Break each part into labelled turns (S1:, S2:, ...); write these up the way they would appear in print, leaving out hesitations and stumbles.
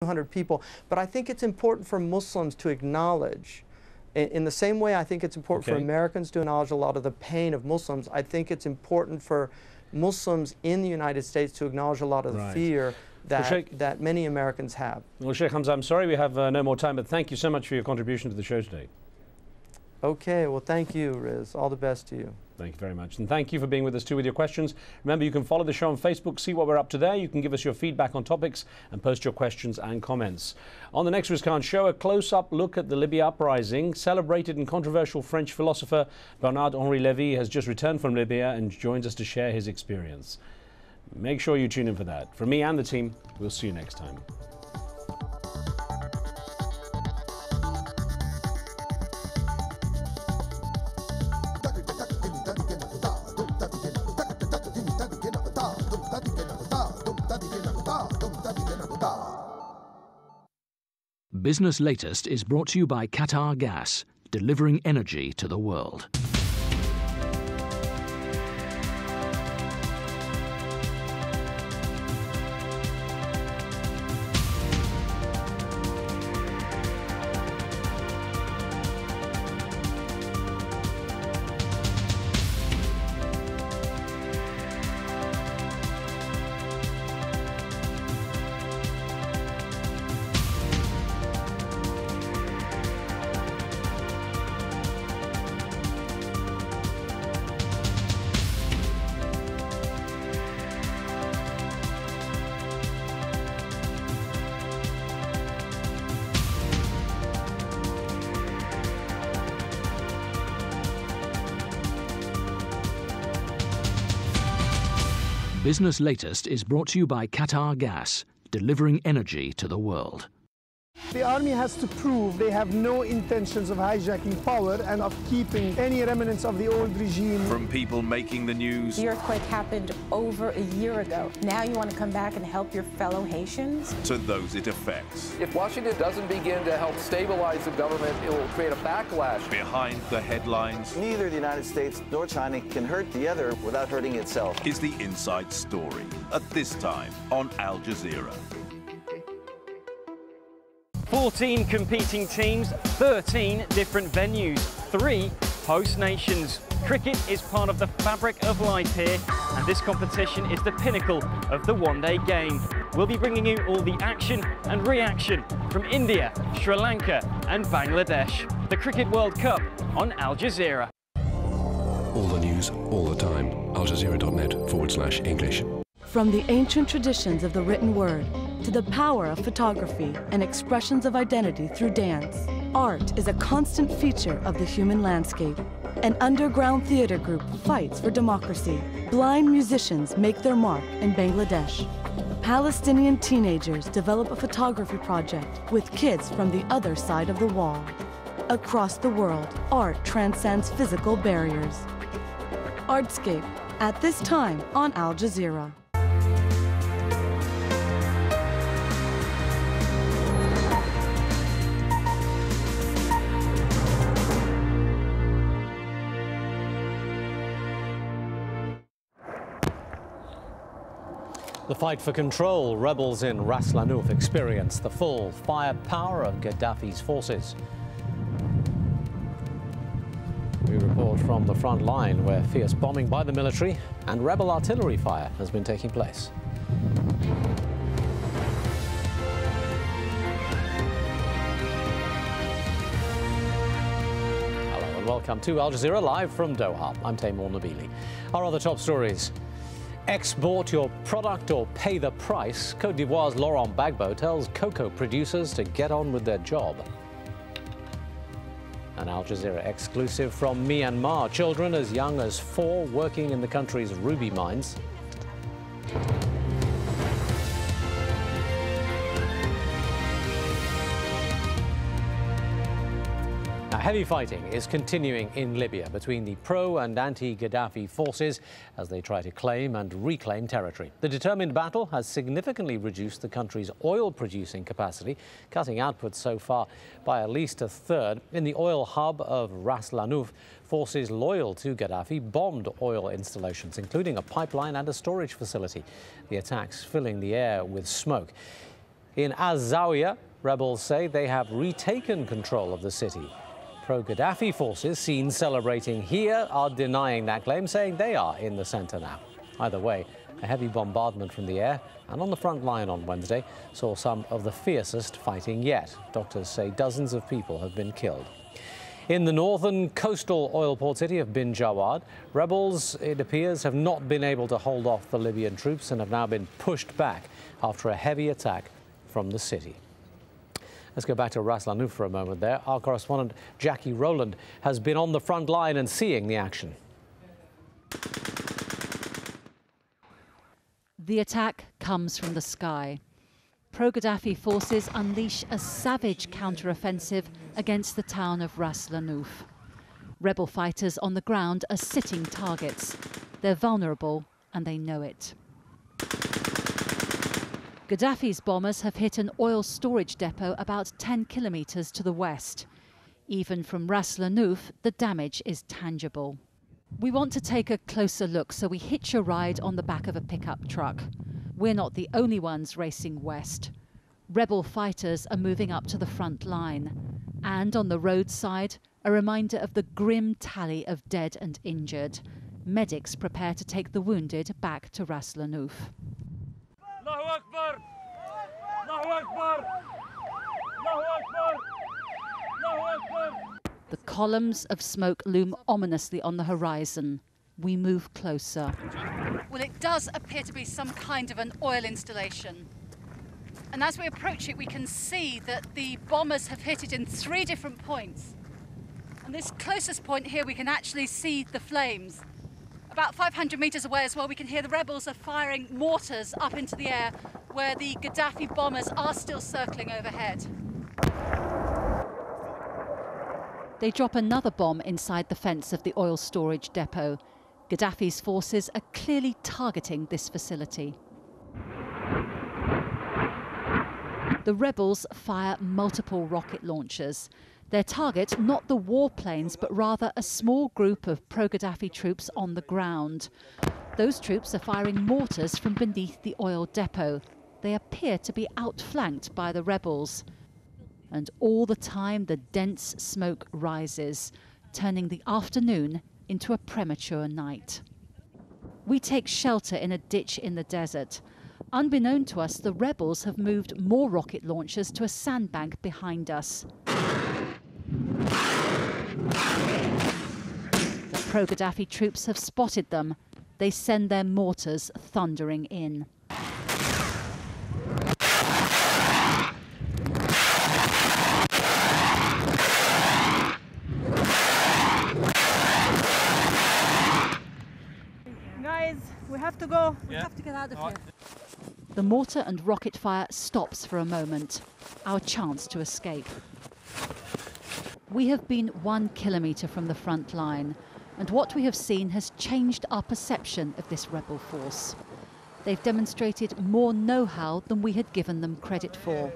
S1: 200 people. But I think it's important for Muslims to acknowledge, in the same way I think it's important for Americans to acknowledge a lot of the pain of Muslims, I think it's important for Muslims in the United States to acknowledge a lot of the fear that many Americans have.
S2: Well, Sheikh Hamza, I'm sorry we have no more time, but thank you so much for your contribution to the show today.
S1: Okay, well, thank you, Riz. All the best to you.
S2: Thank you very much. And thank you for being with us too with your questions. Remember, you can follow the show on Facebook, see what we're up to there. You can give us your feedback on topics and post your questions and comments. On the next Riz Khan show, a close-up look at the Libya uprising. Celebrated and controversial French philosopher Bernard-Henri Lévy has just returned from Libya and joins us to share his experience. Make sure you tune in for that. From me and the team, we'll see you next time.
S3: Business Latest is brought to you by Qatar Gas, delivering energy to the world. Business Latest is brought to you by Qatar Gas, delivering energy to the world.
S4: The army has to prove they have no intentions of hijacking power and of keeping any remnants of the old regime.
S5: From people making the news.
S6: The earthquake happened over a year ago. Now you want to come back and help your fellow Haitians?
S5: To those it affects.
S7: If Washington doesn't begin to help stabilize the government, it will create a backlash.
S5: Behind the headlines.
S8: Neither the United States nor China can hurt the other without hurting itself.
S5: Is the inside story. At this time on Al Jazeera.
S9: 14 competing teams, 13 different venues, 3 host nations. Cricket is part of the fabric of life here, and this competition is the pinnacle of the one-day game. We'll be bringing you all the action and reaction from India, Sri Lanka and Bangladesh. The Cricket World Cup on Al Jazeera.
S10: All the news, all the time. aljazeera.net/English.
S11: From the ancient traditions of the written word to the power of photography and expressions of identity through dance, art is a constant feature of the human landscape. An underground theater group fights for democracy. Blind musicians make their mark in Bangladesh. Palestinian teenagers develop a photography project with kids from the other side of the wall. Across the world, art transcends physical barriers. Artscape, at this time on Al Jazeera.
S12: The fight for control, rebels in Ras Lanuf experience the full firepower of Gaddafi's forces. We report from the front line where fierce bombing by the military and rebel artillery fire has been taking place. Hello and welcome to Al Jazeera live from Doha. I'm Taimur Nabili. Our other top stories. Export your product or pay the price. Côte d'Ivoire's Laurent Gbagbo tells cocoa producers to get on with their job. An Al Jazeera exclusive from Myanmar. Children as young as 4 working in the country's ruby mines. Heavy fighting is continuing in Libya between the pro- and anti-Gaddafi forces as they try to claim and reclaim territory. The determined battle has significantly reduced the country's oil-producing capacity, cutting output so far by at least a third. In the oil hub of Ras Lanuf, forces loyal to Gaddafi bombed oil installations, including a pipeline and a storage facility, the attacks filling the air with smoke. In AlJazeera, rebels say they have retaken control of the city. Pro-Gaddafi forces seen celebrating here are denying that claim, saying they are in the center now. Either way, a heavy bombardment from the air and on the front line on Wednesday saw some of the fiercest fighting yet. Doctors say dozens of people have been killed. In the northern coastal oil port city of Bin Jawad, rebels, it appears, have not been able to hold off the Libyan troops and have now been pushed back after a heavy attack from the city. Let's go back to Ras Lanuf for a moment there. Our correspondent Jackie Rowland has been on the front line and seeing the action.
S13: The attack comes from the sky. Pro-Gaddafi forces unleash a savage counter-offensive against the town of Ras Lanuf. Rebel fighters on the ground are sitting targets. They're vulnerable and they know it. Gaddafi's bombers have hit an oil storage depot about 10 kilometres to the west. Even from Ras Lanuf, the damage is tangible. We want to take a closer look, so we hitch a ride on the back of a pickup truck. We're not the only ones racing west. Rebel fighters are moving up to the front line. And on the roadside, a reminder of the grim tally of dead and injured. Medics prepare to take the wounded back to Ras Lanuf.
S14: Allahu Akbar! Allahu Akbar! Allahu Akbar! Allahu Akbar!
S13: The columns of smoke loom ominously on the horizon. We move closer.
S15: Well, it does appear to be some kind of an oil installation. And as we approach it, we can see that the bombers have hit it in 3 different points. And this closest point here, we can actually see the flames. About 500 meters away as well, we can hear the rebels are firing mortars up into the air where the Gaddafi bombers are still circling overhead.
S13: They drop another bomb inside the fence of the oil storage depot. Gaddafi's forces are clearly targeting this facility. The rebels fire multiple rocket launchers. Their target, not the warplanes, but rather a small group of pro-Gaddafi troops on the ground. Those troops are firing mortars from beneath the oil depot. They appear to be outflanked by the rebels. And all the time, the dense smoke rises, turning the afternoon into a premature night. We take shelter in a ditch in the desert. Unbeknown to us, the rebels have moved more rocket launchers to a sandbank behind us. The pro-Gaddafi troops have spotted them. They send their mortars thundering in.
S15: Guys, we have to go. We have to get out of here.
S13: The mortar and rocket fire stops for a moment, our chance to escape. We have been 1 kilometre from the front line, and what we have seen has changed our perception of this rebel force. They've demonstrated more know-how than we had given them credit for,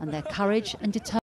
S13: and their courage and determination